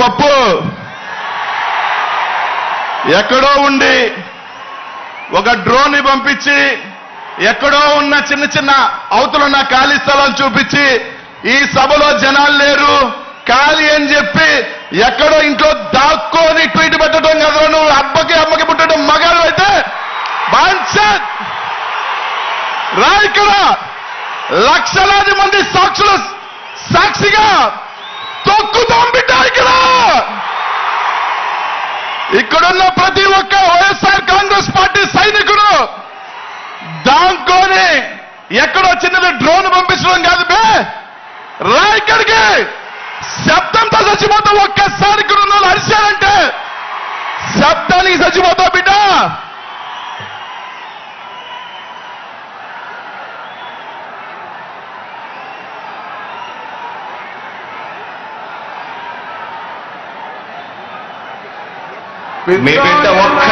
పప్పు ఎక్కడో ఉండి ఒక డ్రోన్ ని పంపించి ఎక్కడో ఉన్న చిన్న చిన్న అవతలున్న ఖాళీ స్థలాలు చూపించి ఈ సభలో జనాలు లేరు ఖాళీ అని చెప్పి ఎక్కడో ఇంట్లో దాక్కొని ట్వీట్ పెట్టడం కదా నువ్వు అమ్మకి పుట్టడం మగాడు అయితే బాన్సత్ రా ఇక్కడ లక్షలాది మంది సాక్షులు సాక్షిగా తొక్కుతాం బిడ్డ ఇక్కడున్న ప్రతి ఒక్క వైఎస్ఆర్ కాంగ్రెస్ పార్టీ సైనికుడు దాంకోని ఎక్కడో చిన్నది డ్రోన్ పంపించడం కాదు బే రా ఇక్కడికి శబ్దంతో చచ్చిపోతాం ఒక్కసారి ఇక్కడ ఉన్న వాళ్ళు అరిశారంటే శబ్దానికి చచ్చిపోతావు బిడ్డ మీ బిడ్డ ఒక్క